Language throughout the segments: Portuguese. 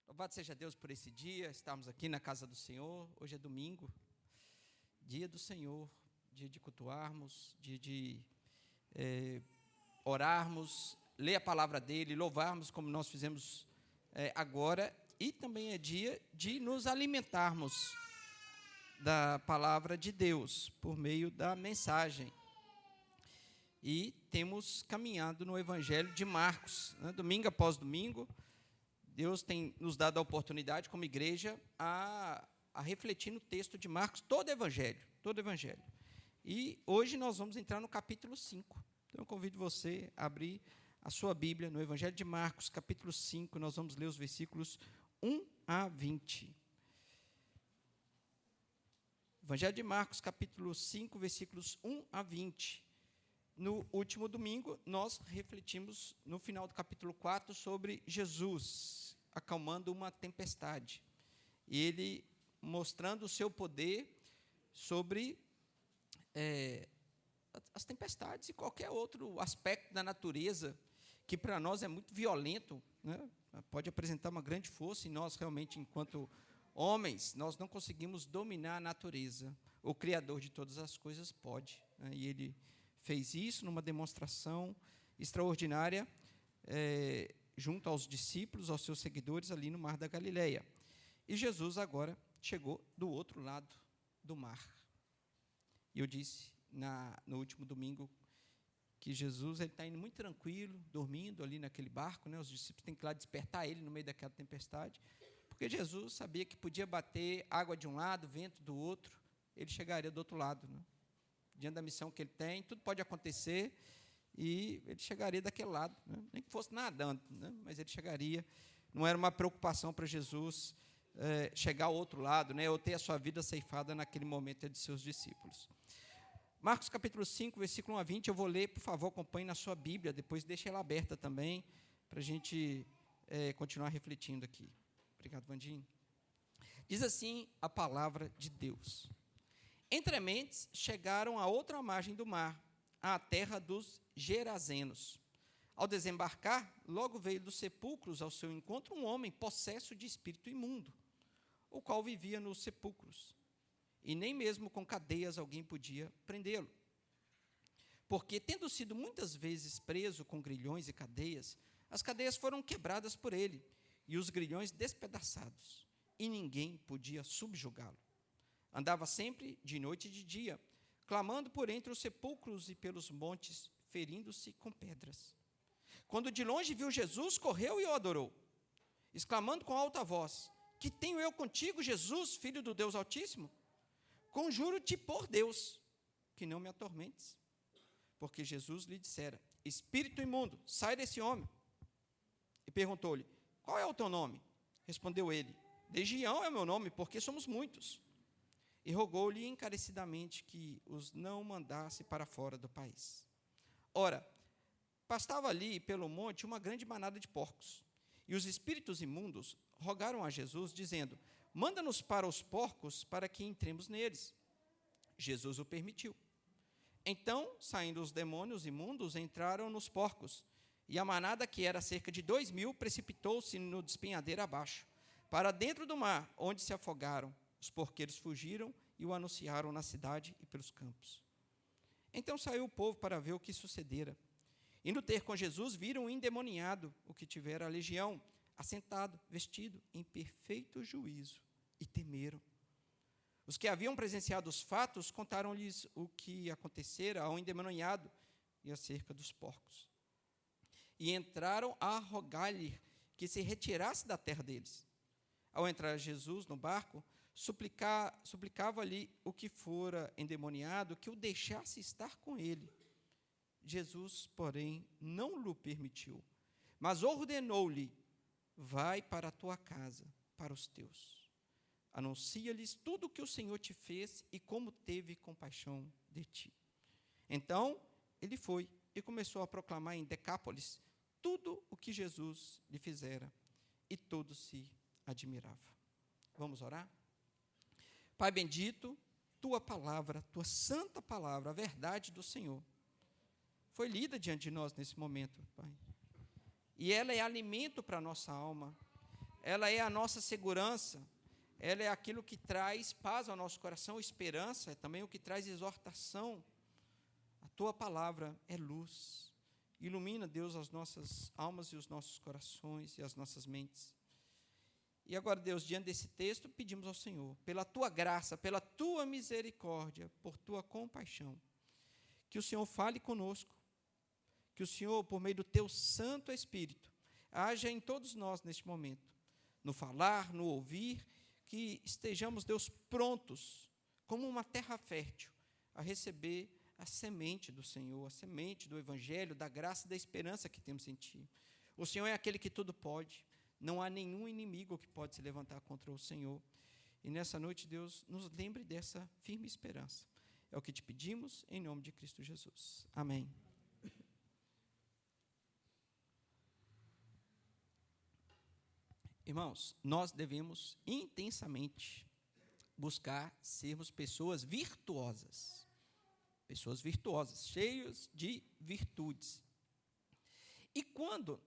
Louvado seja Deus por esse dia, estarmos aqui na casa do Senhor. Hoje é domingo, dia do Senhor, dia de cultuarmos, dia de orarmos, ler a palavra dEle, louvarmos como nós fizemos agora, e também é dia de nos alimentarmos da palavra de Deus, por meio da mensagem. E temos caminhado no Evangelho de Marcos, né? Domingo após domingo, Deus tem nos dado a oportunidade, como igreja, a refletir no texto de Marcos, todo o Evangelho. E hoje nós vamos entrar no capítulo 5. Então, eu convido você a abrir a sua Bíblia no Evangelho de Marcos, capítulo 5, nós vamos ler os versículos 1 a 20. Evangelho de Marcos, capítulo 5, versículos 1 a 20. No último domingo, nós refletimos, no final do capítulo 4, sobre Jesus acalmando uma tempestade. E ele mostrando o seu poder sobre as tempestades e qualquer outro aspecto da natureza que para nós é muito violento, né? Pode apresentar uma grande força, e nós realmente, enquanto homens, nós não conseguimos dominar a natureza. O Criador de todas as coisas pode, né? E ele fez isso numa demonstração extraordinária junto aos discípulos, aos seus seguidores, ali no Mar da Galileia. E Jesus agora chegou do outro lado do mar. E eu disse no último domingo que Jesus está indo muito tranquilo, dormindo ali naquele barco, né? Os discípulos têm que ir lá despertar ele no meio daquela tempestade, porque Jesus sabia que podia bater água de um lado, vento do outro, ele chegaria do outro lado, né? Diante da missão que ele tem, tudo pode acontecer, e ele chegaria daquele lado, né? Nem que fosse nadando, né? Mas ele chegaria. Não era uma preocupação para Jesus chegar ao outro lado, né? Ou ter a sua vida ceifada naquele momento de seus discípulos. Marcos capítulo 5, versículo 1 a 20, eu vou ler, por favor, acompanhe na sua Bíblia, depois deixe ela aberta também, para a gente continuar refletindo aqui. Obrigado, Vandinho. Diz assim a palavra de Deus: Entrementes chegaram à outra margem do mar, à terra dos Gerazenos. Ao desembarcar, logo veio dos sepulcros ao seu encontro um homem possesso de espírito imundo, o qual vivia nos sepulcros, e nem mesmo com cadeias alguém podia prendê-lo. Porque, tendo sido muitas vezes preso com grilhões e cadeias, as cadeias foram quebradas por ele, e os grilhões despedaçados, e ninguém podia subjugá-lo. Andava sempre, de noite e de dia, clamando por entre os sepulcros e pelos montes, ferindo-se com pedras. Quando de longe viu Jesus, correu e o adorou, exclamando com alta voz: Que tenho eu contigo, Jesus, Filho do Deus Altíssimo? Conjuro-te por Deus, que não me atormentes. Porque Jesus lhe dissera: Espírito imundo, sai desse homem. E perguntou-lhe: Qual é o teu nome? Respondeu ele: Legião é o meu nome, porque somos muitos. E rogou-lhe encarecidamente que os não mandasse para fora do país. Ora, pastava ali pelo monte uma grande manada de porcos. E os espíritos imundos rogaram a Jesus, dizendo: Manda-nos para os porcos, para que entremos neles. Jesus o permitiu. Então, saindo os demônios imundos, entraram nos porcos, e a manada, que era cerca de 2.000, precipitou-se no despenhadeiro abaixo, para dentro do mar, onde se afogaram. Os porqueiros fugiram e o anunciaram na cidade e pelos campos. Então saiu o povo para ver o que sucedera. Indo ter com Jesus, viram um endemoniado, o que tivera a legião, assentado, vestido em perfeito juízo, e temeram. Os que haviam presenciado os fatos contaram-lhes o que acontecera ao endemoniado e acerca dos porcos. E entraram a rogar-lhe que se retirasse da terra deles. Ao entrar Jesus no barco, suplicava-lhe o que fora endemoniado que o deixasse estar com ele. Jesus, porém, não lhe permitiu, mas ordenou-lhe: Vai para a tua casa, para os teus. Anuncia-lhes tudo o que o Senhor te fez e como teve compaixão de ti. Então, ele foi e começou a proclamar em Decápolis tudo o que Jesus lhe fizera, e todos se admiravam. Vamos orar? Pai bendito, tua palavra, tua santa palavra, a verdade do Senhor, foi lida diante de nós nesse momento, Pai. E ela é alimento para a nossa alma, ela é a nossa segurança, ela é aquilo que traz paz ao nosso coração, esperança, é também o que traz exortação. A tua palavra é luz. Ilumina, Deus, as nossas almas e os nossos corações e as nossas mentes. E agora, Deus, diante desse texto, pedimos ao Senhor, pela tua graça, pela tua misericórdia, por tua compaixão, que o Senhor fale conosco, que o Senhor, por meio do teu Santo Espírito, haja em todos nós neste momento, no falar, no ouvir, que estejamos, Deus, prontos, como uma terra fértil, a receber a semente do Senhor, a semente do Evangelho, da graça e da esperança que temos em Ti. O Senhor é aquele que tudo pode, não há nenhum inimigo que pode se levantar contra o Senhor. E nessa noite, Deus, nos lembre dessa firme esperança. É o que te pedimos, em nome de Cristo Jesus. Amém. Irmãos, nós devemos intensamente buscar sermos pessoas virtuosas, cheias de virtudes. E quando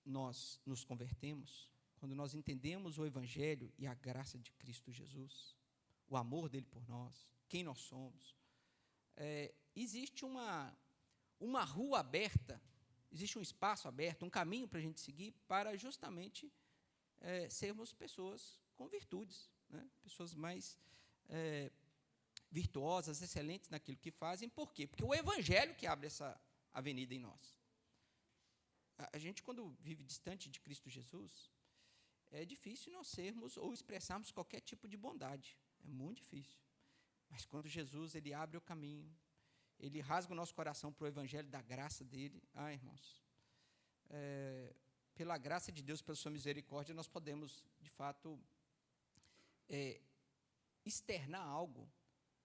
nós nos convertemos, quando nós entendemos o Evangelho e a graça de Cristo Jesus, o amor dele por nós, quem nós somos, existe uma rua aberta, existe um espaço aberto, um caminho para a gente seguir para justamente sermos pessoas com virtudes, né? Pessoas mais virtuosas, excelentes naquilo que fazem. Por quê? Porque o Evangelho que abre essa avenida em nós. A gente, quando vive distante de Cristo Jesus, é difícil nós sermos ou expressarmos qualquer tipo de bondade. É muito difícil. Mas quando Jesus ele abre o caminho, ele rasga o nosso coração para o Evangelho da graça dele, irmãos, pela graça de Deus, pela sua misericórdia, nós podemos, de fato, externar algo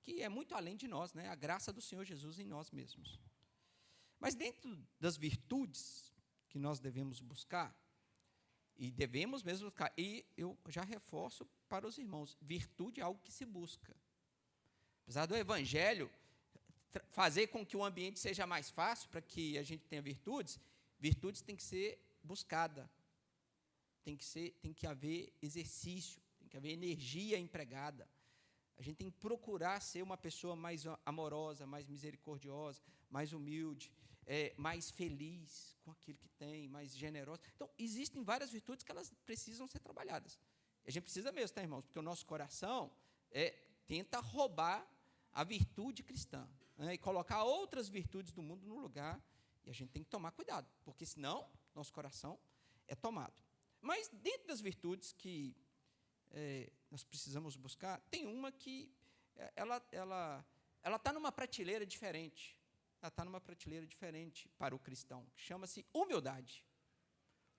que é muito além de nós, né? A graça do Senhor Jesus em nós mesmos. Mas dentro das virtudes que nós devemos buscar, e devemos mesmo buscar, e eu já reforço para os irmãos, virtude é algo que se busca. Apesar do Evangelho fazer com que o ambiente seja mais fácil para que a gente tenha virtudes têm que ser buscada, tem que haver exercício, tem que haver energia empregada. A gente tem que procurar ser uma pessoa mais amorosa, mais misericordiosa, mais humilde, mais feliz com aquilo que tem, mais generosa. Então, existem várias virtudes que elas precisam ser trabalhadas. A gente precisa mesmo, tá, irmãos? Porque o nosso coração tenta roubar a virtude cristã, né, e colocar outras virtudes do mundo no lugar, e a gente tem que tomar cuidado, porque senão nosso coração é tomado. Mas dentro das virtudes que nós precisamos buscar, tem uma que ela está numa prateleira diferente. Ela está numa prateleira diferente para o cristão, que chama-se humildade.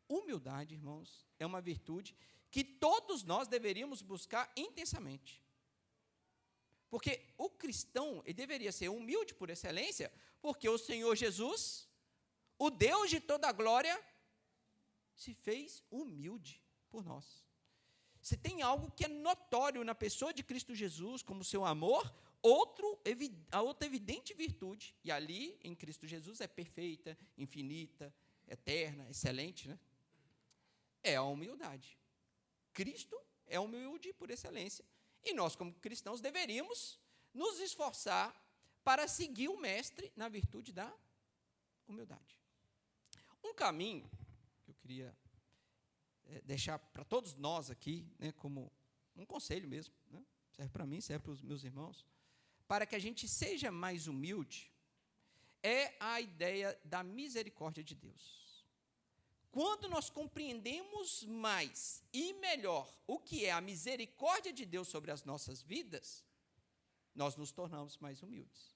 Humildade, irmãos, é uma virtude que todos nós deveríamos buscar intensamente. Porque o cristão ele deveria ser humilde por excelência, porque o Senhor Jesus, o Deus de toda a glória, se fez humilde por nós. Se tem algo que é notório na pessoa de Cristo Jesus, como seu amor, a outra evidente virtude, e ali em Cristo Jesus é perfeita, infinita, eterna, excelente, né? É a humildade. Cristo é humilde por excelência, e nós, como cristãos, deveríamos nos esforçar para seguir o Mestre na virtude da humildade. Um caminho que eu queria deixar para todos nós aqui, né, como um conselho mesmo, né, serve para mim, serve para os meus irmãos, para que a gente seja mais humilde, é a ideia da misericórdia de Deus. Quando nós compreendemos mais e melhor o que é a misericórdia de Deus sobre as nossas vidas, nós nos tornamos mais humildes.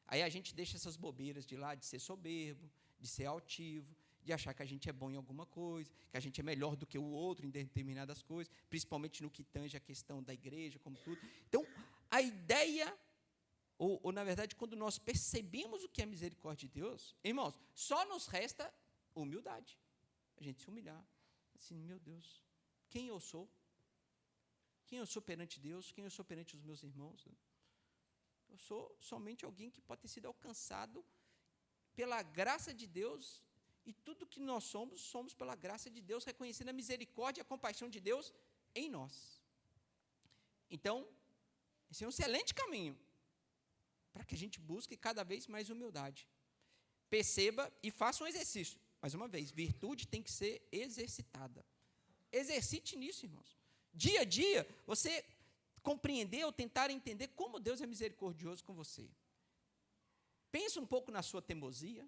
Aí a gente deixa essas bobeiras de lá, de ser soberbo, de ser altivo, de achar que a gente é bom em alguma coisa, que a gente é melhor do que o outro em determinadas coisas, principalmente no que tange a questão da igreja, como tudo. Então, a ideia, ou na verdade, quando nós percebemos o que é a misericórdia de Deus, irmãos, só nos resta humildade. A gente se humilhar. Assim, meu Deus, quem eu sou? Quem eu sou perante Deus? Quem eu sou perante os meus irmãos? Eu sou somente alguém que pode ter sido alcançado pela graça de Deus E tudo que nós somos, somos pela graça de Deus, reconhecendo a misericórdia e a compaixão de Deus em nós. Então, esse é um excelente caminho para que a gente busque cada vez mais humildade. Perceba e faça um exercício. Mais uma vez, virtude tem que ser exercitada. Exercite nisso, irmãos. Dia a dia, você compreender ou tentar entender como Deus é misericordioso com você. Pensa um pouco na sua teimosia,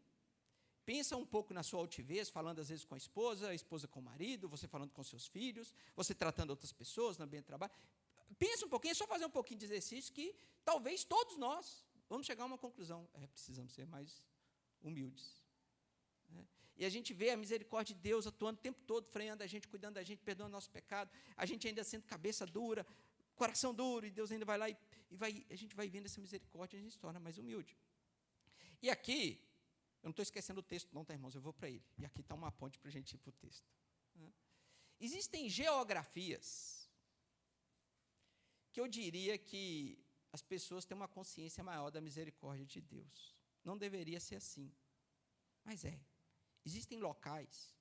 pensa um pouco na sua altivez, falando às vezes com a esposa com o marido, você falando com seus filhos, você tratando outras pessoas no ambiente de trabalho. Pensa um pouquinho, é só fazer um pouquinho de exercício que talvez todos nós vamos chegar a uma conclusão. Precisamos ser mais humildes. E a gente vê a misericórdia de Deus atuando o tempo todo, freando a gente, cuidando da gente, perdoando o nosso pecado, a gente ainda sendo cabeça dura, coração duro, e Deus ainda vai lá a gente vai vendo essa misericórdia e a gente se torna mais humilde. E aqui, eu não estou esquecendo o texto, não, tá, irmãos? Eu vou para ele. E aqui está uma ponte para a gente ir para o texto. Existem geografias que eu diria que as pessoas têm uma consciência maior da misericórdia de Deus. Não deveria ser assim, mas é. Existem locais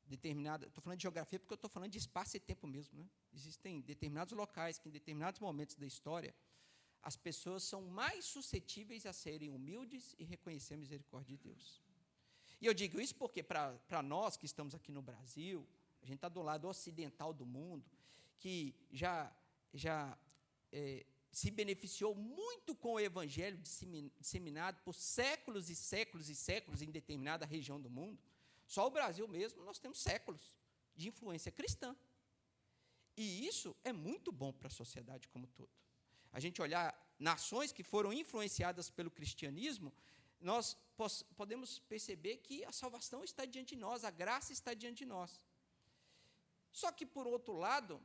determinados, estou falando de geografia porque eu estou falando de espaço e tempo mesmo, né? Existem determinados locais que, em determinados momentos da história, as pessoas são mais suscetíveis a serem humildes e reconhecer a misericórdia de Deus. E eu digo isso porque, para nós que estamos aqui no Brasil, a gente está do lado ocidental do mundo, que já se beneficiou muito com o evangelho disseminado por séculos e séculos e séculos em determinada região do mundo. Só o Brasil mesmo, nós temos séculos de influência cristã. E isso é muito bom para a sociedade como um todo. A gente olhar nações que foram influenciadas pelo cristianismo, nós podemos perceber que a salvação está diante de nós, a graça está diante de nós. Só que, por outro lado,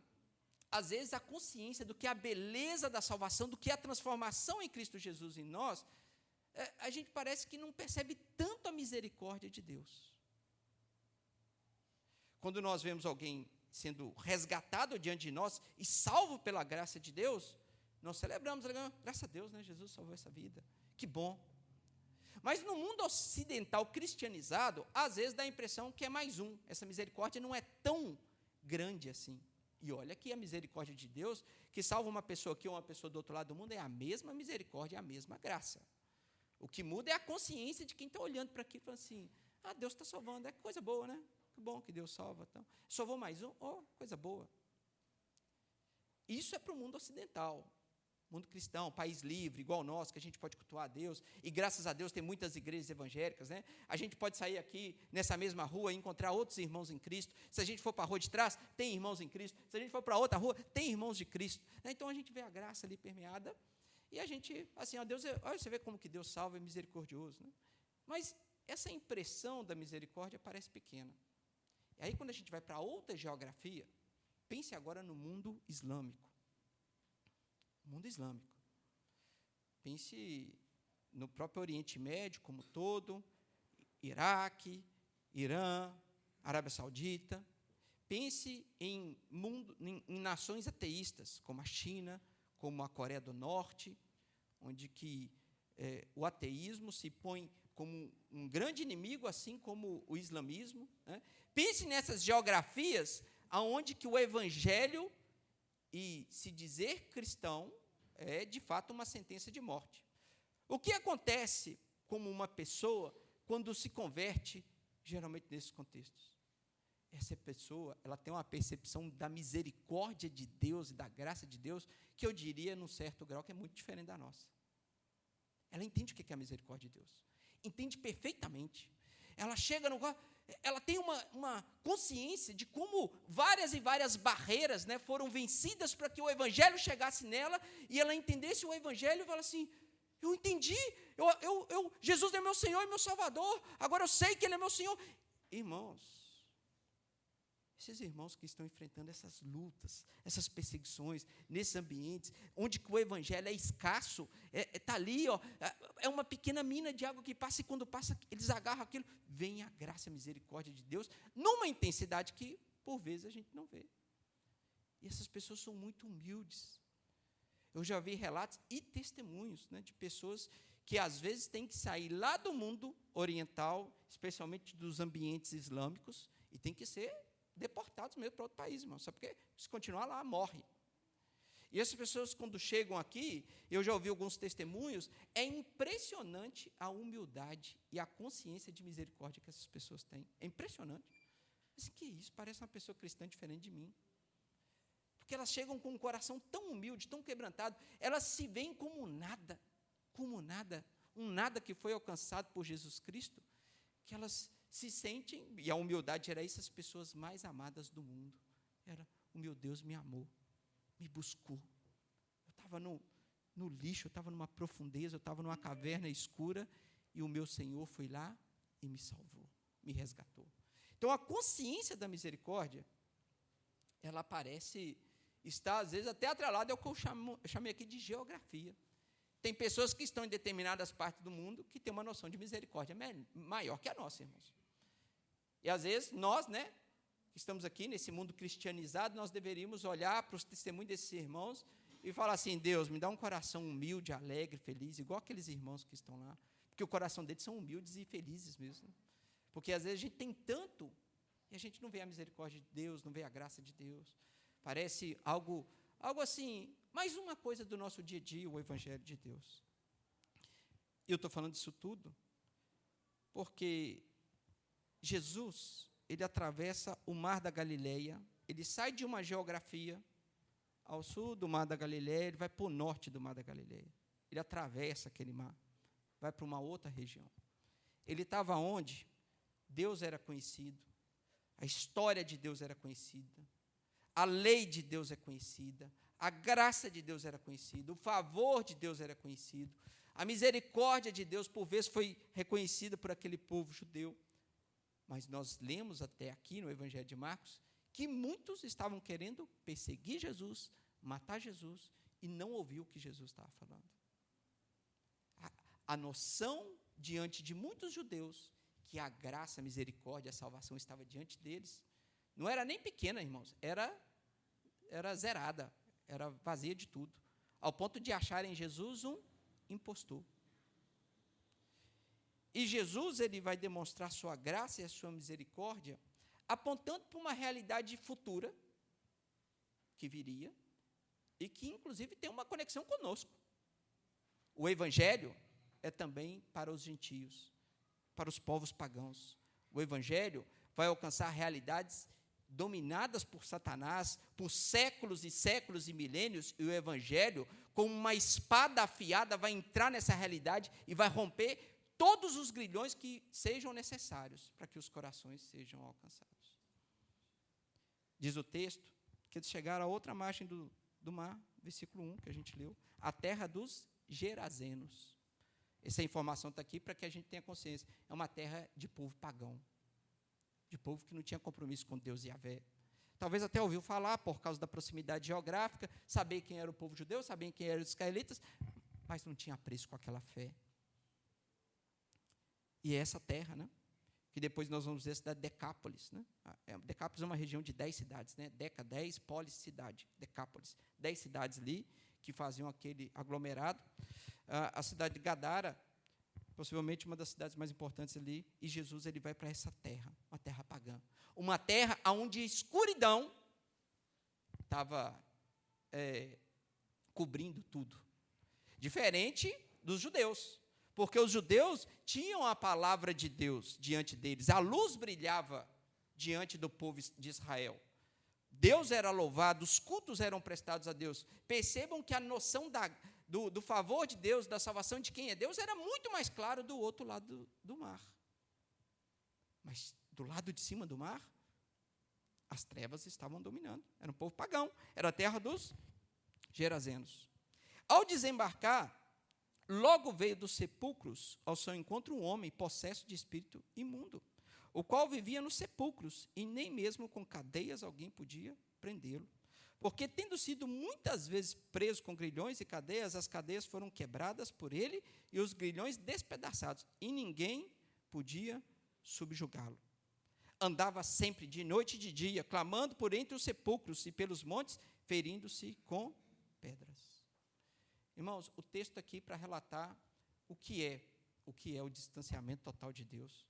às vezes a consciência do que é a beleza da salvação, do que é a transformação em Cristo Jesus em nós, a gente parece que não percebe tanto a misericórdia de Deus. Quando nós vemos alguém sendo resgatado diante de nós e salvo pela graça de Deus, nós celebramos, graças a Deus, né? Jesus salvou essa vida, que bom. Mas no mundo ocidental cristianizado, às vezes dá a impressão que é mais um, essa misericórdia não é tão grande assim. E olha que a misericórdia de Deus, que salva uma pessoa aqui ou uma pessoa do outro lado do mundo, é a mesma misericórdia, é a mesma graça. O que muda é a consciência de quem está olhando para aqui e falando assim, Deus está salvando, é coisa boa, né? Que bom que Deus salva. Então, salvou mais um, coisa boa. Isso é para o mundo ocidental. Mundo cristão, país livre, igual o nosso, que a gente pode cultuar a Deus, e graças a Deus tem muitas igrejas evangélicas, né? A gente pode sair aqui, nessa mesma rua, e encontrar outros irmãos em Cristo. Se a gente for para a rua de trás, tem irmãos em Cristo. Se a gente for para outra rua, tem irmãos de Cristo. Então, a gente vê a graça ali permeada, e a gente, assim, Deus, olha, você vê como que Deus salva, é misericordioso, né? Mas essa impressão da misericórdia parece pequena. E aí, quando a gente vai para outra geografia, pense agora no mundo islâmico. Mundo islâmico. Pense no próprio Oriente Médio como um todo, Iraque, Irã, Arábia Saudita. Pense em nações ateístas, como a China, como a Coreia do Norte, onde que o ateísmo se põe como um grande inimigo, assim como o islamismo, né? Pense nessas geografias aonde que o evangelho e se dizer cristão é, de fato, uma sentença de morte. O que acontece como uma pessoa quando se converte, geralmente nesses contextos? Essa pessoa, ela tem uma percepção da misericórdia de Deus e da graça de Deus, que eu diria, num certo grau, que é muito diferente da nossa. Ela entende o que é a misericórdia de Deus. Entende perfeitamente. Ela chega no... Ela tem uma consciência de como várias e várias barreiras, né, foram vencidas para que o Evangelho chegasse nela, e ela entendesse o Evangelho e fala assim, eu entendi, Jesus é meu Senhor e meu Salvador, agora eu sei que Ele é meu Senhor. Irmãos, esses irmãos que estão enfrentando essas lutas, essas perseguições, nesses ambientes, onde que o evangelho é escasso, está ali, é uma pequena mina de água que passa, e quando passa, eles agarram aquilo, vem a graça e a misericórdia de Deus, numa intensidade que, por vezes, a gente não vê. E essas pessoas são muito humildes. Eu já vi relatos e testemunhos, né, de pessoas que às vezes tem que sair lá do mundo oriental, especialmente dos ambientes islâmicos, e tem que ser deportados mesmo para outro país, irmão. Só porque se continuar lá, morre. E essas pessoas, quando chegam aqui, eu já ouvi alguns testemunhos, é impressionante a humildade e a consciência de misericórdia que essas pessoas têm. É impressionante. Mas que isso? Parece uma pessoa cristã diferente de mim. Porque elas chegam com um coração tão humilde, tão quebrantado, elas se veem como nada, um nada que foi alcançado por Jesus Cristo, que elas se sentem, e a humildade era isso, as pessoas mais amadas do mundo. Era, o meu Deus me amou, me buscou. Eu estava no lixo, eu estava numa profundeza, eu estava numa caverna escura, e o meu Senhor foi lá e me salvou, me resgatou. Então, a consciência da misericórdia, ela parece estar, às vezes, até atrelada ao que eu chamei aqui de geografia. Tem pessoas que estão em determinadas partes do mundo que têm uma noção de misericórdia maior que a nossa, irmãos. E, às vezes, nós, que estamos aqui nesse mundo cristianizado, nós deveríamos olhar para os testemunhos desses irmãos e falar assim, Deus, me dá um coração humilde, alegre, feliz, igual aqueles irmãos que estão lá. Porque o coração deles são humildes e felizes mesmo. Porque, às vezes, a gente tem tanto e a gente não vê a misericórdia de Deus, não vê a graça de Deus. Parece algo assim, mais uma coisa do nosso dia a dia, o Evangelho de Deus. E eu estou falando disso tudo porque Jesus, ele atravessa o mar da Galileia, ele sai de uma geografia ao sul do mar da Galileia, ele vai para o norte do mar da Galileia. Ele atravessa aquele mar, vai para uma outra região. Ele estava onde Deus era conhecido, a história de Deus era conhecida, a lei de Deus é conhecida, a graça de Deus era conhecida, o favor de Deus era conhecido, a misericórdia de Deus, por vezes, foi reconhecida por aquele povo judeu. Mas nós lemos até aqui no Evangelho de Marcos que muitos estavam querendo perseguir Jesus, matar Jesus, e não ouvir o que Jesus estava falando. A noção diante de muitos judeus que a graça, a misericórdia, a salvação estava diante deles, não era nem pequena, irmãos, era zerada, era vazia de tudo, ao ponto de acharem Jesus um impostor. E Jesus, ele vai demonstrar sua graça e a sua misericórdia, apontando para uma realidade futura, que viria, e que, inclusive, tem uma conexão conosco. O Evangelho é também para os gentios, para os povos pagãos. O Evangelho vai alcançar realidades dominadas por Satanás por séculos e séculos e milênios, e o Evangelho, com uma espada afiada, vai entrar nessa realidade e vai romper todos os grilhões que sejam necessários para que os corações sejam alcançados. Diz o texto que eles chegaram a outra margem do mar, versículo 1, que a gente leu, a terra dos Gerazenos. Essa informação está aqui para que a gente tenha consciência. É uma terra de povo pagão, de povo que não tinha compromisso com Deus e Yahvé. Talvez até ouviu falar, por causa da proximidade geográfica, saber quem era o povo judeu, saber quem eram os israelitas, mas não tinha apreço com aquela fé. E é essa terra, que depois nós vamos ver a cidade de Decápolis. Decápolis é uma região de 10 cidades, Deca, 10, polis, cidade, Decápolis. 10 cidades ali, que faziam aquele aglomerado. A cidade de Gadara, possivelmente uma das cidades mais importantes ali, e Jesus, ele vai para essa terra, uma terra pagã. Uma terra onde a escuridão estava cobrindo tudo. Diferente dos judeus, porque os judeus tinham a palavra de Deus diante deles, a luz brilhava diante do povo de Israel. Deus era louvado, os cultos eram prestados a Deus. Percebam que a noção do favor de Deus, da salvação de quem é Deus, era muito mais claro do outro lado do mar. Mas do lado de cima do mar, as trevas estavam dominando. Era um povo pagão, era a terra dos Gerazenos. Ao desembarcar, logo veio dos sepulcros ao seu encontro um homem possesso de espírito imundo, o qual vivia nos sepulcros, e nem mesmo com cadeias alguém podia prendê-lo. Porque, tendo sido muitas vezes preso com grilhões e cadeias, as cadeias foram quebradas por ele e os grilhões despedaçados, e ninguém podia subjugá-lo. Andava sempre, de noite e de dia, clamando por entre os sepulcros e pelos montes, ferindo-se com pedras. Irmãos, o texto aqui para relatar o que é o distanciamento total de Deus,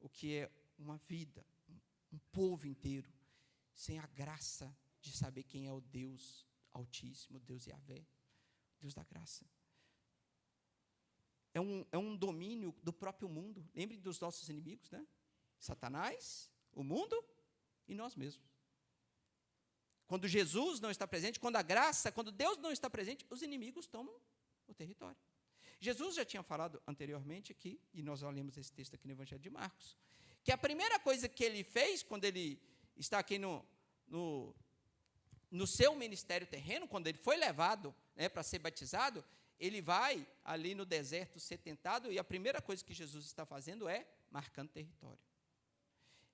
o que é uma vida, um povo inteiro, sem a graça de saber quem é o Deus Altíssimo, Deus Yahvé, Deus da graça. É um domínio do próprio mundo. Lembre dos nossos inimigos, né? Satanás, o mundo e nós mesmos. Quando Jesus não está presente, quando Deus não está presente, os inimigos tomam o território. Jesus já tinha falado anteriormente aqui, e nós lemos esse texto aqui no Evangelho de Marcos, que a primeira coisa que ele fez, quando ele está aqui no seu ministério terreno, quando ele foi levado, né, para ser batizado, ele vai ali no deserto ser tentado, e a primeira coisa que Jesus está fazendo é marcando território.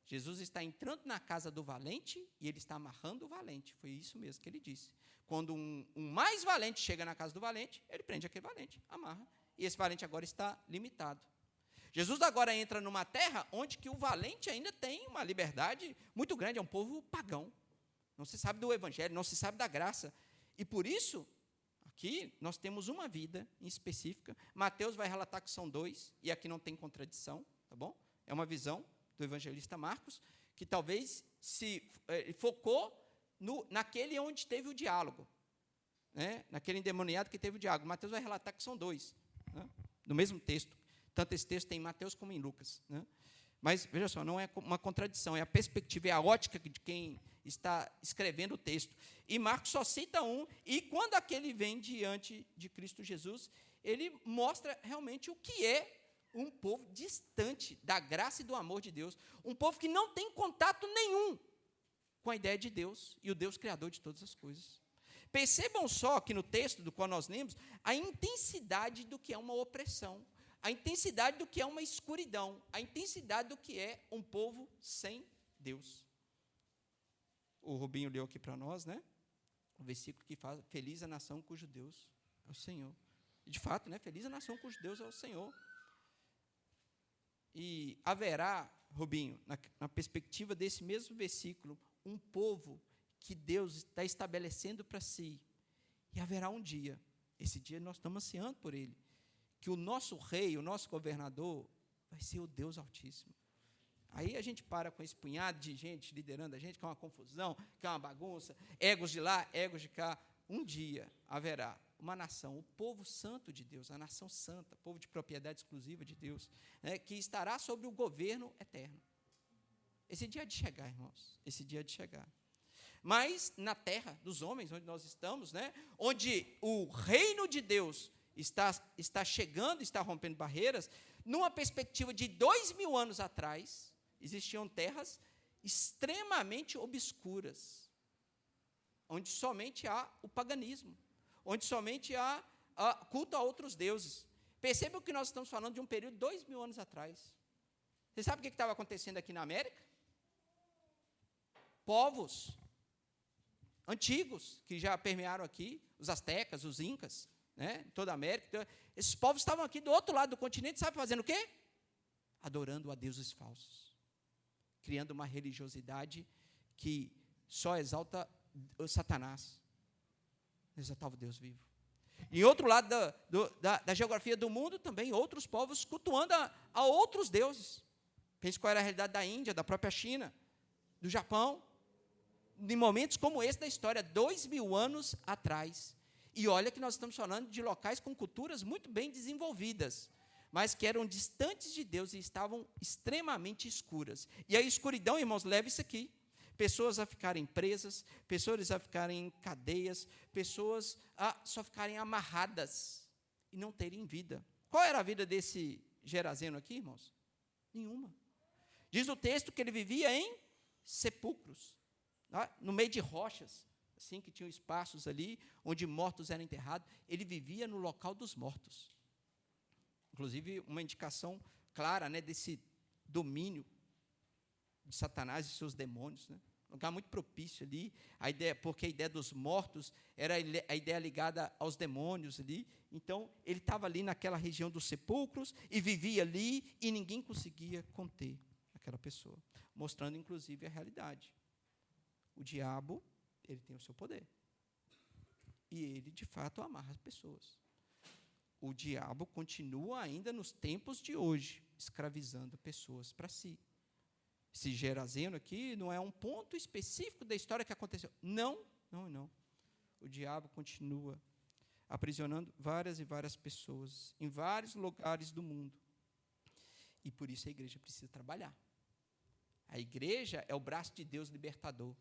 Jesus está entrando na casa do valente e ele está amarrando o valente. Foi isso mesmo que ele disse. Quando um mais valente chega na casa do valente, ele prende aquele valente, amarra. E esse valente agora está limitado. Jesus agora entra numa terra onde que o valente ainda tem uma liberdade muito grande. É um povo pagão. Não se sabe do evangelho, não se sabe da graça. E por isso, aqui nós temos uma vida em específica. Mateus vai relatar que são 2, e aqui não tem contradição, tá bom? É uma visão do evangelista Marcos, que talvez se focou naquele onde teve o diálogo, né? Naquele endemoniado que teve o diálogo. Mateus vai relatar que são 2, né? No mesmo texto. Tanto esse texto tem em Mateus como em Lucas, né? Mas, veja só, não é uma contradição, é a perspectiva, é a ótica de quem está escrevendo o texto. E Marcos só cita um, e quando aquele vem diante de Cristo Jesus, ele mostra realmente o que é um povo distante da graça e do amor de Deus, um povo que não tem contato nenhum com a ideia de Deus e o Deus criador de todas as coisas. Percebam só que no texto do qual nós lemos, a intensidade do que é uma opressão, a intensidade do que é uma escuridão, a intensidade do que é um povo sem Deus. O Rubinho leu aqui para nós, né? O versículo que fala: feliz a nação cujo Deus é o Senhor. E de fato, né? Feliz a nação cujo Deus é o Senhor. E haverá, Rubinho, na perspectiva desse mesmo versículo, um povo que Deus está estabelecendo para si. E haverá um dia, esse dia nós estamos ansiando por ele, que o nosso rei, o nosso governador, vai ser o Deus Altíssimo. Aí a gente para com esse punhado de gente liderando a gente, que é uma confusão, que é uma bagunça, egos de lá, egos de cá. Um dia haverá uma nação, o povo santo de Deus, a nação santa, povo de propriedade exclusiva de Deus, né, que estará sobre o governo eterno. Esse dia é de chegar, irmãos, esse dia é de chegar. Mas na terra dos homens, onde nós estamos, né, onde o reino de Deus está chegando, está rompendo barreiras, numa perspectiva de 2000 anos atrás, existiam terras extremamente obscuras, onde somente há o paganismo, onde somente há culto a outros deuses. Percebam que nós estamos falando de um período de 2000 anos atrás. Você sabe o que estava acontecendo aqui na América? Povos antigos que já permearam aqui, os astecas, os incas, né, em toda a América. Esses povos estavam aqui do outro lado do continente, sabe fazendo o quê? Adorando a deuses falsos, criando uma religiosidade que só exalta o Satanás, exaltava o Deus vivo. Em outro lado da geografia do mundo, também outros povos cultuando a outros deuses. Pense qual era a realidade da Índia, da própria China, do Japão, em momentos como esse da história, 2000 anos atrás. E olha que nós estamos falando de locais com culturas muito bem desenvolvidas, mas que eram distantes de Deus e estavam extremamente escuras. E a escuridão, irmãos, leva isso aqui. Pessoas a ficarem presas, pessoas a ficarem em cadeias, pessoas a só ficarem amarradas e não terem vida. Qual era a vida desse Gerazeno aqui, irmãos? Nenhuma. Diz o texto que ele vivia em sepulcros, no meio de rochas, assim, que tinham espaços ali, onde mortos eram enterrados. Ele vivia no local dos mortos. Inclusive, uma indicação clara, né, desse domínio de Satanás e seus demônios, né? Um lugar muito propício ali, porque a ideia dos mortos era a ideia ligada aos demônios ali. Então, ele estava ali naquela região dos sepulcros e vivia ali e ninguém conseguia conter aquela pessoa, mostrando, inclusive, a realidade. O diabo, ele tem o seu poder. E ele, de fato, amarra as pessoas. o diabo continua ainda nos tempos de hoje, escravizando pessoas para si. Esse Gerazeno aqui não é um ponto específico da história que aconteceu. Não. O diabo continua aprisionando várias e várias pessoas em vários lugares do mundo. E por isso a igreja precisa trabalhar. A igreja é o braço de Deus libertador,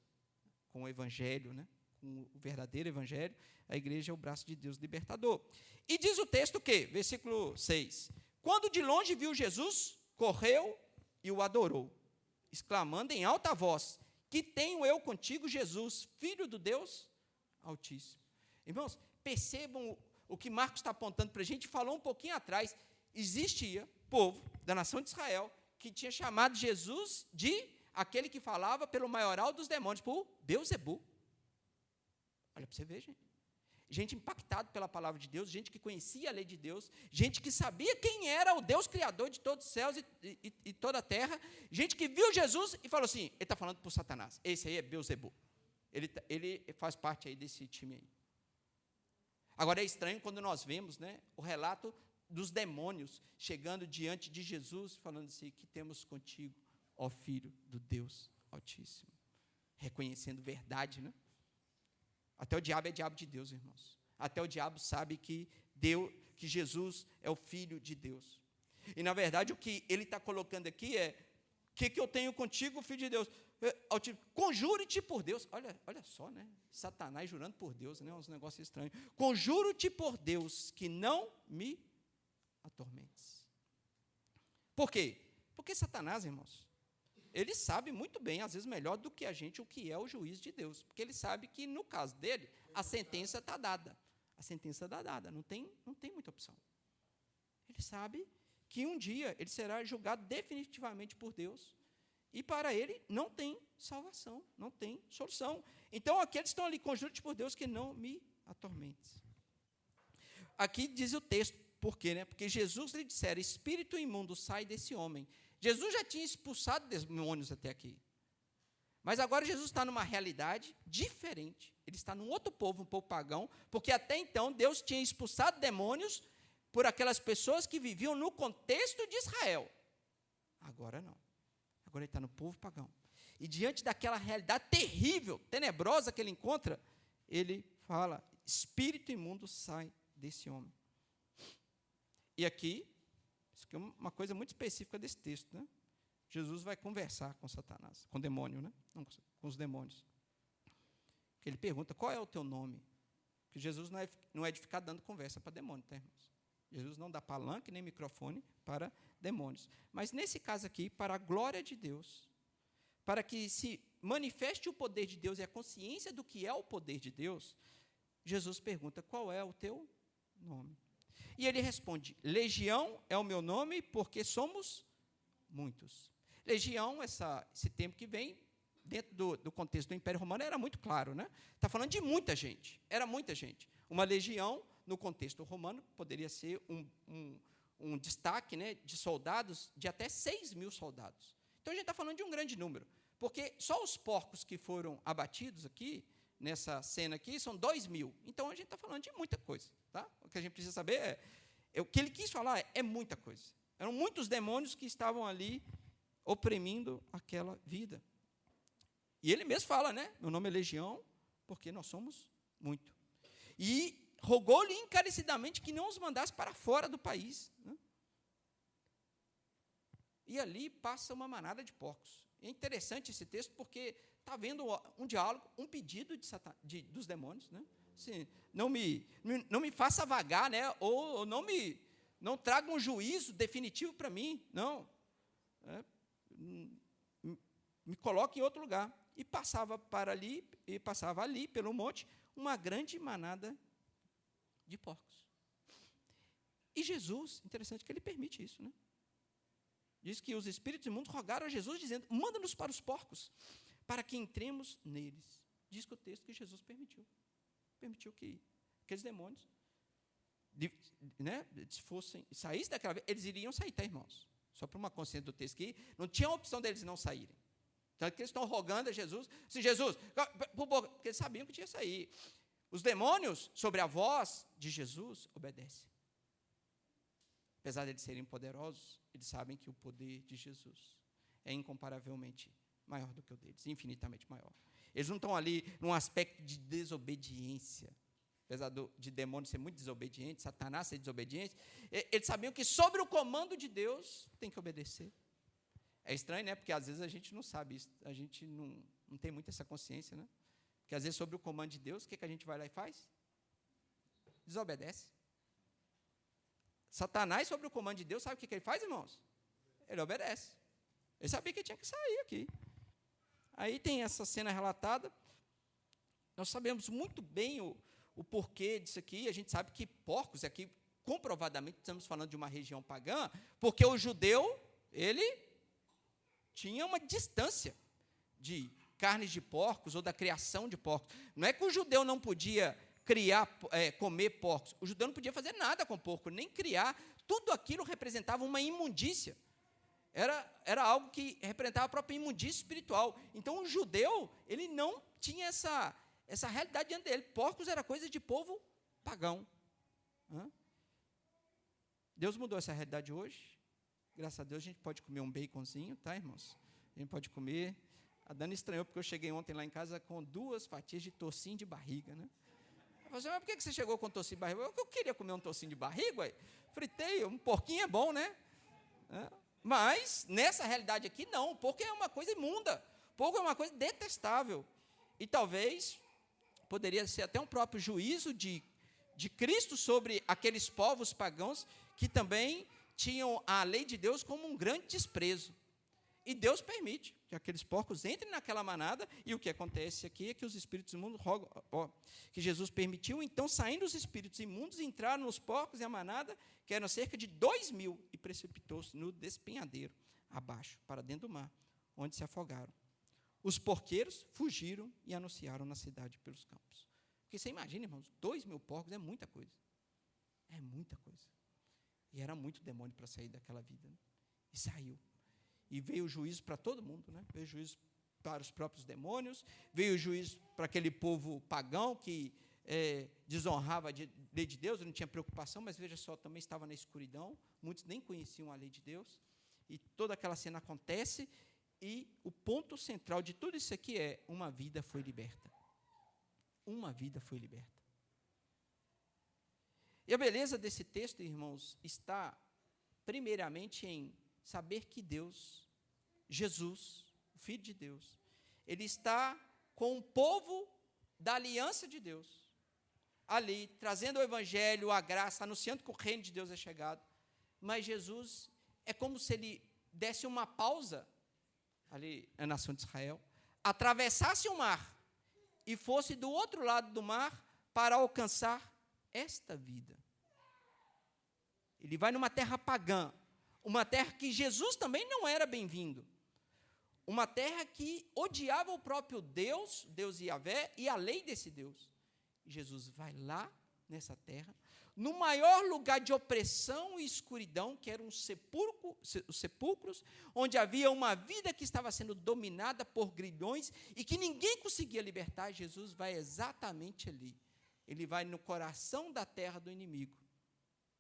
com o evangelho, né? Com o verdadeiro evangelho, a igreja é o braço de Deus libertador. E diz o texto que, versículo 6, quando de longe viu Jesus, correu e o adorou, exclamando em alta voz, que tenho eu contigo, Jesus, Filho do Deus Altíssimo. Irmãos, percebam o que Marcos está apontando para a gente, falou um pouquinho atrás, existia povo da nação de Israel que tinha chamado Jesus de aquele que falava pelo maioral dos demônios, por Beelzebul. Olha para você ver, gente. Gente impactada pela palavra de Deus, gente que conhecia a lei de Deus, gente que sabia quem era o Deus criador de todos os céus e toda a terra, gente que viu Jesus e falou assim, ele está falando por Satanás, esse aí é Beelzebul. Ele faz parte aí desse time aí. Agora é estranho quando nós vemos, né, o relato dos demônios chegando diante de Jesus, falando assim, que temos contigo, ó Filho do Deus Altíssimo. Reconhecendo verdade, né? Até o diabo é diabo de Deus, irmãos. Até o diabo sabe que Jesus é o Filho de Deus. E, na verdade, o que ele está colocando aqui é, o que eu tenho contigo, Filho de Deus? Conjuro-te por Deus. Olha só, né? Satanás jurando por Deus, né? Uns negócios estranhos. Conjuro-te por Deus, que não me atormentes. Por quê? Porque Satanás, irmãos, ele sabe muito bem, às vezes melhor do que a gente, o que é o juiz de Deus. Porque ele sabe que, no caso dele, a sentença está dada. A sentença está dada, não tem muita opção. Ele sabe que um dia ele será julgado definitivamente por Deus. E para ele não tem salvação, não tem solução. Então, aqueles estão ali, conjuro-te por Deus, que não me atormentes. Aqui diz o texto, por quê? Né? Porque Jesus lhe dissera, espírito imundo, sai desse homem. Jesus já tinha expulsado demônios até aqui. Mas agora Jesus está numa realidade diferente. Ele está num outro povo, um povo pagão, porque até então Deus tinha expulsado demônios por aquelas pessoas que viviam no contexto de Israel. Agora não. Agora ele está no povo pagão. E diante daquela realidade terrível, tenebrosa que ele encontra, ele fala, espírito imundo, sai desse homem. E aqui, isso aqui é uma coisa muito específica desse texto, né? Jesus vai conversar com Satanás, com o demônio, né? Não, com os demônios. Que ele pergunta, qual é o teu nome? Porque Jesus não é de ficar dando conversa para demônio, tá, irmãos? Jesus não dá palanque nem microfone para demônios. Mas, nesse caso aqui, para a glória de Deus, para que se manifeste o poder de Deus e a consciência do que é o poder de Deus, Jesus pergunta, qual é o teu nome? E ele responde, legião é o meu nome, porque somos muitos. Legião, esse termo que vem, dentro do contexto do Império Romano, era muito claro, né? Está falando de muita gente, era muita gente. Uma legião, no contexto romano, poderia ser um destaque, né, de soldados, de até 6.000 soldados. Então, a gente está falando de um grande número, porque só os porcos que foram abatidos aqui, nessa cena aqui, são 2.000. Então, a gente está falando de muita coisa. Tá? O que a gente precisa saber o que ele quis falar é muita coisa. Eram muitos demônios que estavam ali oprimindo aquela vida. E ele mesmo fala, né? Meu nome é Legião, porque nós somos muito. E rogou-lhe encarecidamente que não os mandasse para fora do país. Né? E ali passa uma manada de porcos. É interessante esse texto, porque está havendo um diálogo, um pedido dos demônios, né? Assim, não me faça vagar, né? Ou não traga um juízo definitivo para mim, não. Me coloque em outro lugar. E passava ali pelo monte uma grande manada de porcos. E Jesus, interessante que ele permite isso, né? Diz que os espíritos imundos rogaram a Jesus, dizendo, manda-nos para os porcos, para que entremos neles. Diz que o texto que Jesus permitiu. Permitiu que aqueles demônios, se saíssem daquela vez, eles iriam sair, tá, irmãos? Só para uma consciência do texto que não tinha opção deles não saírem. Tanto que eles estão rogando a Jesus, assim, Jesus, porque eles sabiam que tinha que sair. Os demônios, sobre a voz de Jesus, obedecem. apesar de eles serem poderosos, eles sabem que o poder de Jesus é incomparavelmente maior do que o deles, infinitamente maior. Eles não estão ali num aspecto de desobediência, apesar de demônio ser muito desobediente, Satanás ser desobediente, eles sabiam que sobre o comando de Deus tem que obedecer. É estranho, né? Porque às vezes a gente não sabe isso, a gente não tem muito essa consciência, né? Porque às vezes sobre o comando de Deus, o que a gente vai lá e faz? Desobedece. Satanás, sobre o comando de Deus, sabe o que ele faz, irmãos? Ele obedece. Ele sabia que tinha que sair aqui. Aí tem essa cena relatada. Nós sabemos muito bem o porquê disso aqui. A gente sabe que porcos, aqui comprovadamente estamos falando de uma região pagã, porque o judeu, ele tinha uma distância de carnes de porcos ou da criação de porcos. Não é que o judeu não podia comer porcos. O judeu não podia fazer nada com porco, nem criar. Tudo aquilo representava uma imundícia. Era algo que representava a própria imundícia espiritual. Então, o judeu, ele não tinha essa realidade diante dele. Porcos era coisa de povo pagão. Deus mudou essa realidade hoje. Graças a Deus, a gente pode comer um baconzinho, tá, irmãos? A gente pode comer. A Dani estranhou, porque eu cheguei ontem lá em casa com 2 fatias de tocinho de barriga, né? Eu falei assim, mas por que você chegou com tocinho de barriga? Eu queria comer um tocinho de barriga, ué. Fritei, um porquinho é bom, né? Mas, nessa realidade aqui, não. O porco é uma coisa imunda. O porco é uma coisa detestável. E talvez poderia ser até um próprio juízo de Cristo sobre aqueles povos pagãos que também tinham a lei de Deus como um grande desprezo. E Deus permite que aqueles porcos entrem naquela manada, e o que acontece aqui é que os espíritos imundos que Jesus permitiu, então, saindo os espíritos imundos, entraram nos porcos e a manada, que eram cerca de 2.000, e precipitou-se no despenhadeiro, abaixo, para dentro do mar, onde se afogaram. Os porqueiros fugiram e anunciaram na cidade pelos campos. Porque você imagina, irmãos, 2.000 porcos é muita coisa. É muita coisa. E era muito demônio para sair daquela vida. Né? E saiu. E veio o juízo para todo mundo, né? Veio o juízo para os próprios demônios, veio o juízo para aquele povo pagão que desonrava a lei de Deus, não tinha preocupação, mas veja só, também estava na escuridão, muitos nem conheciam a lei de Deus, e toda aquela cena acontece, e o ponto central de tudo isso aqui é: uma vida foi liberta. Uma vida foi liberta. E a beleza desse texto, irmãos, está primeiramente em saber que Deus, Jesus, o Filho de Deus, ele está com o povo da aliança de Deus, ali, trazendo o evangelho, a graça, anunciando que o reino de Deus é chegado. Mas Jesus, é como se ele desse uma pausa, ali na nação de Israel, atravessasse o mar, e fosse do outro lado do mar, para alcançar esta vida. Ele vai numa terra pagã, uma terra que Jesus também não era bem-vindo, uma terra que odiava o próprio Deus, Deus Yahvé, e a lei desse Deus. Jesus vai lá, nessa terra, no maior lugar de opressão e escuridão, que eram os sepulcros, onde havia uma vida que estava sendo dominada por grilhões, e que ninguém conseguia libertar. Jesus vai exatamente ali. Ele vai no coração da terra do inimigo,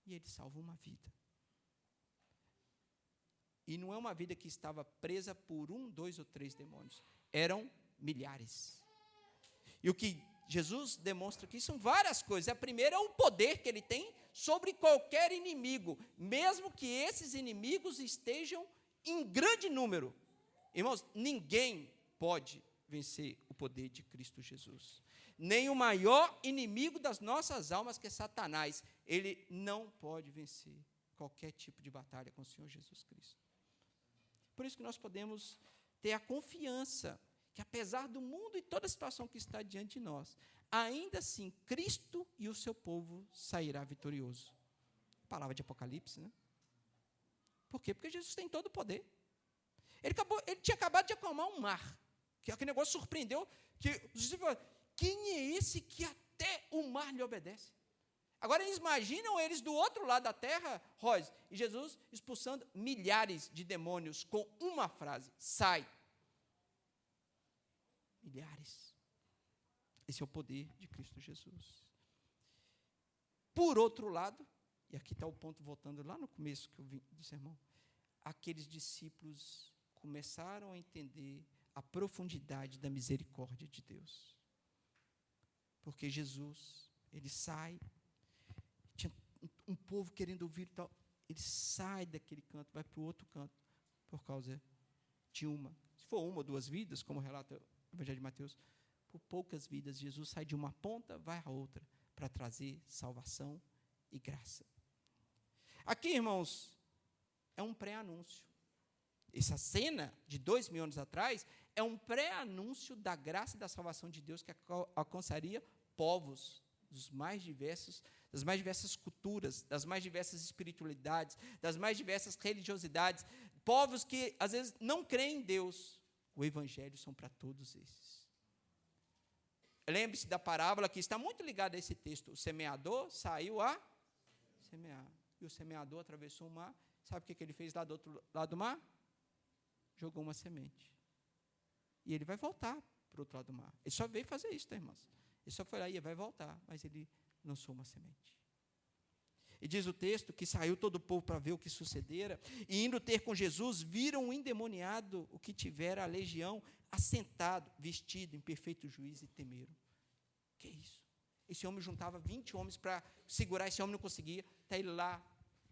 e ele salva uma vida. E não é uma vida que estava presa por 1, 2 ou 3 demônios. Eram milhares. E o que Jesus demonstra aqui são várias coisas. A primeira é o poder que ele tem sobre qualquer inimigo, mesmo que esses inimigos estejam em grande número. Irmãos, ninguém pode vencer o poder de Cristo Jesus. Nem o maior inimigo das nossas almas, que é Satanás, ele não pode vencer qualquer tipo de batalha com o Senhor Jesus Cristo. Por isso que nós podemos ter a confiança que, apesar do mundo e toda a situação que está diante de nós, ainda assim, Cristo e o seu povo sairá vitorioso. Palavra de Apocalipse, né? Por quê? Porque Jesus tem todo o poder. Ele tinha acabado de acalmar um mar, que aquele negócio surpreendeu, que os discípulos falaram: quem é esse que até o mar lhe obedece? Agora, eles imaginam eles do outro lado da terra, Rose, e Jesus expulsando milhares de demônios com uma frase: sai. Milhares. Esse é o poder de Cristo Jesus. Por outro lado, E aqui está o ponto, voltando lá no começo que eu vi do sermão. Aqueles discípulos começaram a entender a profundidade da misericórdia de Deus. Porque Jesus, ele sai, tinha um povo querendo ouvir e tal, ele sai daquele canto, vai para o outro canto, por causa de se for uma ou duas vidas, como relata o Evangelho de Mateus, por poucas vidas, Jesus sai de uma ponta, vai à outra, para trazer salvação e graça. Aqui, irmãos, é um pré-anúncio. Essa cena de 2000 anos atrás é um pré-anúncio da graça e da salvação de Deus que alcançaria povos das mais diversas culturas, das mais diversas espiritualidades, das mais diversas religiosidades, povos que às vezes não creem em Deus. O evangelho são para todos esses. Lembre-se da parábola que está muito ligada a esse texto. O semeador saiu a semear. E o semeador atravessou o mar. Sabe o que ele fez lá do outro lado do mar? Jogou uma semente. E ele vai voltar para o outro lado do mar. Ele só veio fazer isso, tá, irmãos? Ele só foi lá e vai voltar, mas ele lançou uma semente. E diz o texto que saiu todo o povo para ver o que sucedera, e indo ter com Jesus, viram o endemoniado, o que tivera a legião, assentado, vestido em perfeito juízo, e temeram. Que isso? Esse homem juntava 20 homens para segurar, esse homem não conseguia, está ele lá,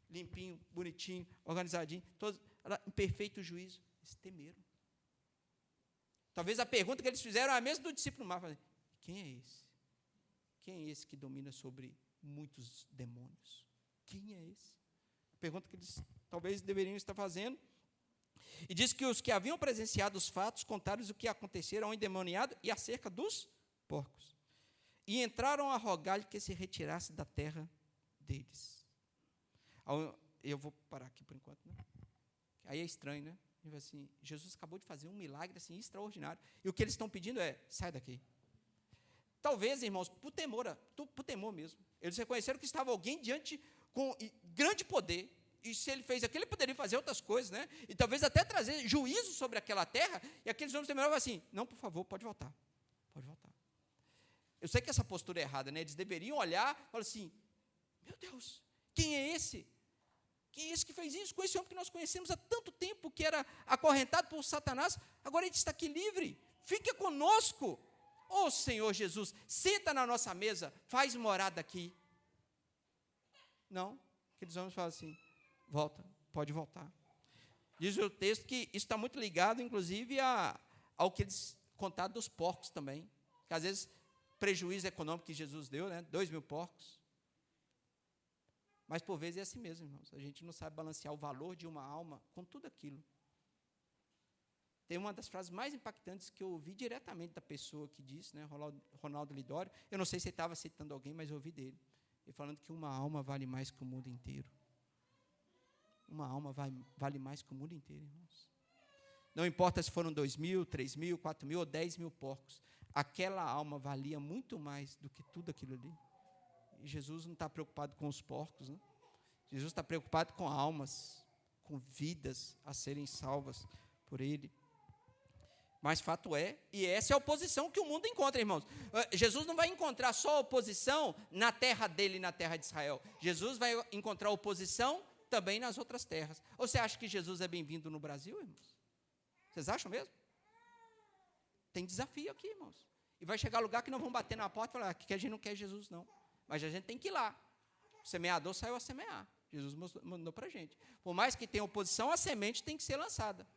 limpinho, bonitinho, organizadinho, todos lá, em perfeito juízo. Eles temeram. Talvez a pergunta que eles fizeram é a mesma do discípulo no mar. Quem é esse? Quem é esse que domina sobre muitos demônios? Quem é esse? A pergunta que eles talvez deveriam estar fazendo. E diz que os que haviam presenciado os fatos contaram-lhes o que acontecera ao endemoniado e acerca dos porcos. E entraram a rogar-lhe que se retirasse da terra deles. Eu vou parar aqui por enquanto, né? Aí é estranho, né? Assim, Jesus acabou de fazer um milagre assim, extraordinário. E o que eles estão pedindo é, sai daqui. Talvez, irmãos, por temor mesmo. Eles reconheceram que estava alguém diante com grande poder. E se ele fez aquilo, ele poderia fazer outras coisas, né? E talvez até trazer juízo sobre aquela terra. E aqueles homens terminaram assim, não, por favor, pode voltar. Pode voltar. Eu sei que essa postura é errada, né? Eles deveriam olhar e falar assim, meu Deus, quem é esse? Quem é esse que fez isso? Com esse homem que nós conhecemos há tanto tempo, que era acorrentado por Satanás, agora ele está aqui livre. Fique conosco. Ô Senhor Jesus, senta na nossa mesa, faz morada aqui. Não, aqueles homens falam assim, volta, pode voltar. Diz o texto que isso está muito ligado, inclusive, ao que eles contaram dos porcos também. Que às vezes, prejuízo econômico que Jesus deu, né? 2.000 porcos. Mas, por vezes, é assim mesmo, irmãos. A gente não sabe balancear o valor de uma alma com tudo aquilo. Tem uma das frases mais impactantes que eu ouvi diretamente da pessoa que disse, né, Ronaldo Lidório. Eu não sei se ele estava citando alguém, mas eu ouvi dele. Ele falando que uma alma vale mais que o mundo inteiro. Uma alma vale mais que o mundo inteiro, irmãos. Não importa se foram 2.000, 3.000, 4.000 ou 10.000 porcos. Aquela alma valia muito mais do que tudo aquilo ali. E Jesus não está preocupado com os porcos, né? Jesus está preocupado com almas, com vidas a serem salvas por Ele. Mas fato é, e essa é a oposição que o mundo encontra, irmãos. Jesus não vai encontrar só oposição na terra dele, na terra de Israel. Jesus vai encontrar oposição também nas outras terras. Ou você acha que Jesus é bem-vindo no Brasil, irmãos? Vocês acham mesmo? Tem desafio aqui, irmãos. E vai chegar lugar que não vão bater na porta e falar que a gente não quer Jesus, não. Mas a gente tem que ir lá. O semeador saiu a semear. Jesus mandou para a gente. Por mais que tenha oposição, a semente tem que ser lançada.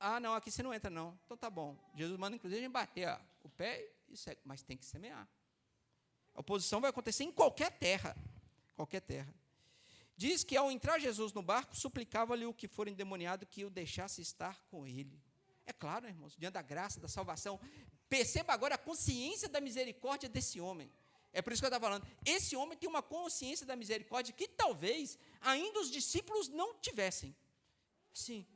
Ah, não, aqui você não entra, não. Então tá bom. Jesus manda, inclusive, a gente bater o pé e segue. Mas tem que semear. A oposição vai acontecer em qualquer terra. Qualquer terra. Diz que ao entrar Jesus no barco, suplicava-lhe o que for endemoniado que o deixasse estar com ele. É claro, irmãos, diante da graça, da salvação. Perceba agora a consciência da misericórdia desse homem. É por isso que eu estava falando. Esse homem tem uma consciência da misericórdia que talvez ainda os discípulos não tivessem. Sim.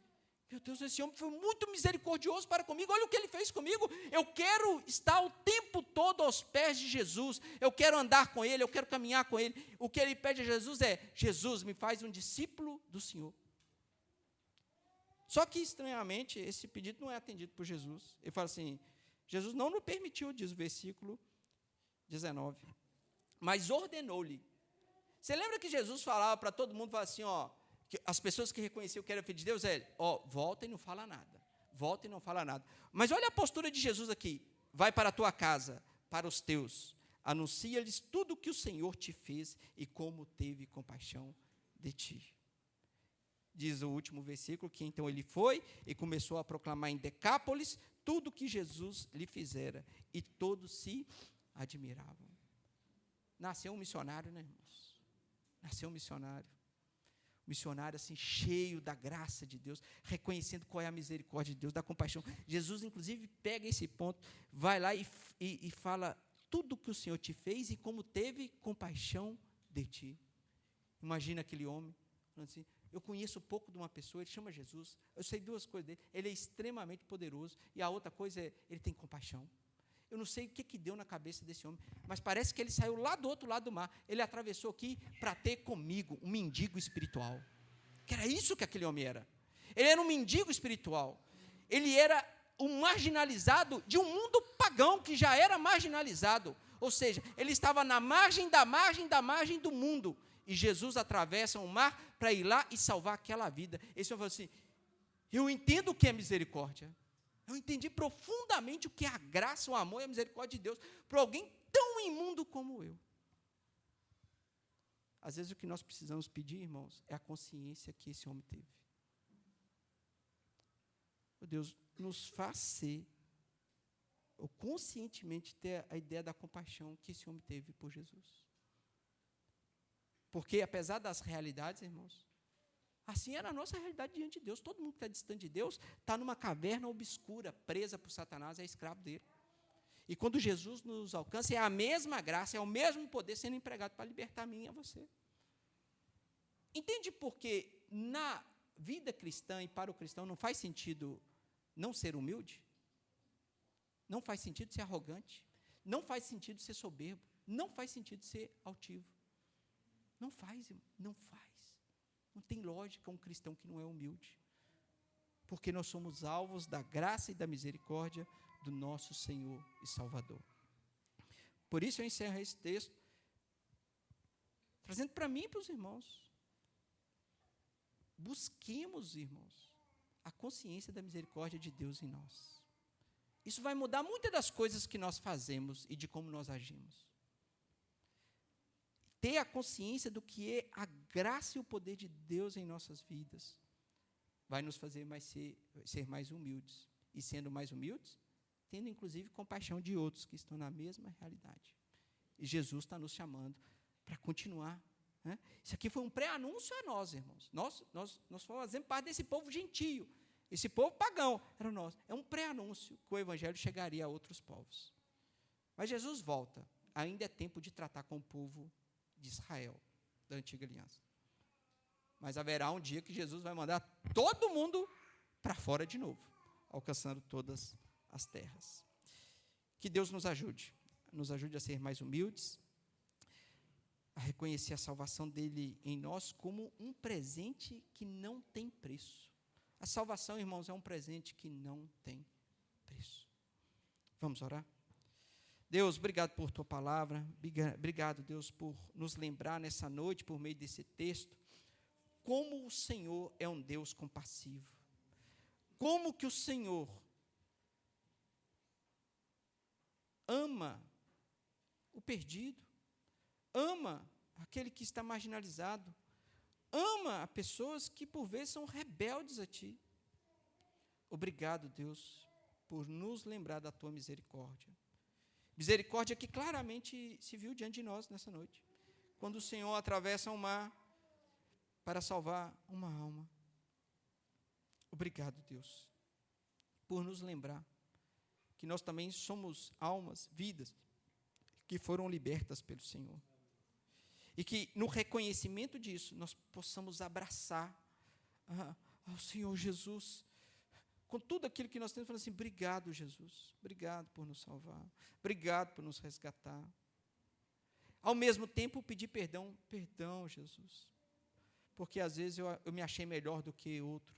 Meu Deus, esse homem foi muito misericordioso para comigo. Olha o que ele fez comigo. Eu quero estar o tempo todo aos pés de Jesus. Eu quero andar com ele, eu quero caminhar com ele. O que ele pede a Jesus é, Jesus, me faz um discípulo do Senhor. Só que, estranhamente, esse pedido não é atendido por Jesus. Ele fala assim, Jesus não nos permitiu, diz o versículo 19, mas ordenou-lhe, Você lembra que Jesus falava para todo mundo, falava assim, ó, que as pessoas que reconheciam que era filho de Deus, volta e não fala nada. Volta e não fala nada. Mas olha a postura de Jesus aqui. Vai para a tua casa, para os teus. Anuncia-lhes tudo o que o Senhor te fez e como teve compaixão de ti. Diz o último versículo que então ele foi e começou a proclamar em Decápolis tudo o que Jesus lhe fizera. E todos se admiravam. Nasceu um missionário, né, irmãos? Nasceu um missionário. Missionário assim, cheio da graça de Deus, reconhecendo qual é a misericórdia de Deus, da compaixão. Jesus, inclusive, pega esse ponto, vai lá e fala tudo o que o Senhor te fez e como teve compaixão de ti. Imagina aquele homem, falando assim, eu conheço pouco de uma pessoa, ele chama Jesus, eu sei duas coisas dele, ele é extremamente poderoso, e a outra coisa é, ele tem compaixão. Eu não sei o que deu na cabeça desse homem, mas parece que ele saiu lá do outro lado do mar. Ele atravessou aqui para ter comigo um mendigo espiritual. Que era isso que aquele homem era. Ele era um mendigo espiritual. Ele era um marginalizado de um mundo pagão que já era marginalizado. Ou seja, ele estava na margem da margem da margem do mundo. E Jesus atravessa o mar para ir lá e salvar aquela vida. Esse homem falou assim, eu entendo o que é misericórdia. Eu entendi profundamente o que é a graça, o amor e a misericórdia de Deus para alguém tão imundo como eu. Às vezes o que nós precisamos pedir, irmãos, é a consciência que esse homem teve. Meu Deus, nos faz ser, ou conscientemente ter a ideia da compaixão que esse homem teve por Jesus. Porque, apesar das realidades, irmãos, assim era a nossa realidade diante de Deus. Todo mundo que está distante de Deus está numa caverna obscura, presa por Satanás, é escravo dele. E quando Jesus nos alcança, é a mesma graça, é o mesmo poder sendo empregado para libertar a mim e a você. Entende por que na vida cristã e para o cristão não faz sentido não ser humilde? Não faz sentido ser arrogante? Não faz sentido ser soberbo? Não faz sentido ser altivo? Não faz, irmão, não faz. Não tem lógica um cristão que não é humilde. Porque nós somos alvos da graça e da misericórdia do nosso Senhor e Salvador. Por isso eu encerro esse texto, trazendo para mim e para os irmãos. Busquemos, irmãos, a consciência da misericórdia de Deus em nós. Isso vai mudar muitas das coisas que nós fazemos e de como nós agimos. Ter a consciência do que é a graça e o poder de Deus em nossas vidas vai nos fazer ser mais humildes. E sendo mais humildes, tendo inclusive compaixão de outros que estão na mesma realidade. E Jesus está nos chamando para continuar. Né? Isso aqui foi um pré-anúncio a nós, irmãos. Nós fazemos parte desse povo gentio. Esse povo pagão era nós. É um pré-anúncio que o Evangelho chegaria a outros povos. Mas Jesus volta. Ainda é tempo de tratar com o povo de Israel, da antiga aliança. Mas haverá um dia que Jesus vai mandar todo mundo para fora de novo, alcançando todas as terras. Que Deus nos ajude a ser mais humildes, a reconhecer a salvação dele em nós como um presente que não tem preço. A salvação, irmãos, é um presente que não tem preço. Vamos orar? Deus, obrigado por tua palavra, obrigado, Deus, por nos lembrar nessa noite, por meio desse texto, como o Senhor é um Deus compassivo, como que o Senhor ama o perdido, ama aquele que está marginalizado, ama a pessoas que por vezes são rebeldes a ti. Obrigado, Deus, por nos lembrar da tua misericórdia. Misericórdia que claramente se viu diante de nós nessa noite, quando o Senhor atravessa o mar para salvar uma alma. Obrigado, Deus, por nos lembrar que nós também somos almas, vidas, que foram libertas pelo Senhor. E que no reconhecimento disso, nós possamos abraçar ao Senhor Jesus, com tudo aquilo que nós temos, falando assim, obrigado, Jesus, obrigado por nos salvar, obrigado por nos resgatar. Ao mesmo tempo, pedir perdão, Jesus, porque às vezes eu me achei melhor do que outro,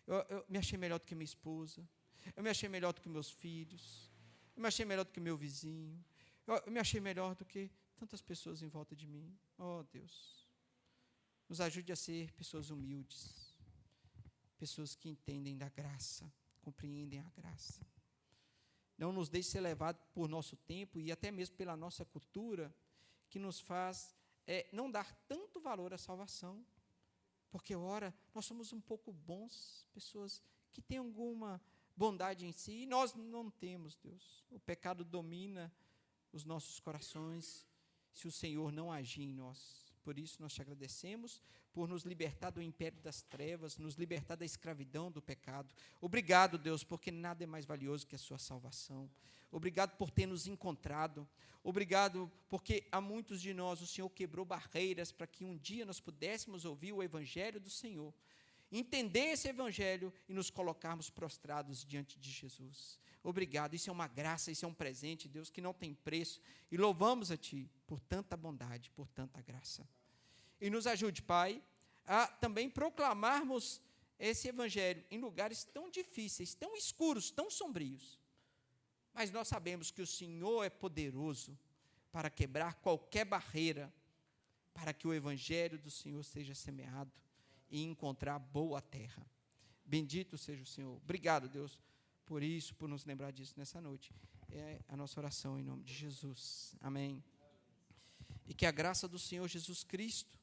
eu me achei melhor do que minha esposa, eu me achei melhor do que meus filhos, eu me achei melhor do que meu vizinho, eu me achei melhor do que tantas pessoas em volta de mim. Oh, Deus, nos ajude a ser pessoas humildes, pessoas que entendem da graça, compreendem a graça. Não nos deixe ser levados por nosso tempo e até mesmo pela nossa cultura, que nos faz não dar tanto valor à salvação. Porque, ora, nós somos um pouco bons, pessoas que têm alguma bondade em si, e nós não temos, Deus. O pecado domina os nossos corações, se o Senhor não agir em nós. Por isso, nós te agradecemos por nos libertar do império das trevas, nos libertar da escravidão do pecado. Obrigado, Deus, porque nada é mais valioso que a sua salvação. Obrigado por ter nos encontrado. Obrigado porque a muitos de nós o Senhor quebrou barreiras para que um dia nós pudéssemos ouvir o Evangelho do Senhor, entender esse Evangelho e nos colocarmos prostrados diante de Jesus. Obrigado, isso é uma graça, isso é um presente, Deus, que não tem preço. E louvamos a Ti por tanta bondade, por tanta graça. E nos ajude, Pai, a também proclamarmos esse Evangelho em lugares tão difíceis, tão escuros, tão sombrios. Mas nós sabemos que o Senhor é poderoso para quebrar qualquer barreira, para que o Evangelho do Senhor seja semeado e encontrar boa terra. Bendito seja o Senhor. Obrigado, Deus, por isso, por nos lembrar disso nessa noite. É a nossa oração em nome de Jesus. Amém. E que a graça do Senhor Jesus Cristo,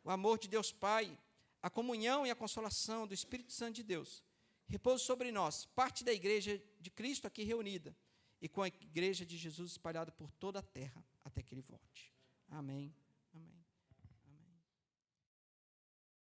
o amor de Deus Pai, a comunhão e a consolação do Espírito Santo de Deus, repouse sobre nós, parte da igreja de Cristo aqui reunida, e com a igreja de Jesus espalhada por toda a terra, até que Ele volte. Amém.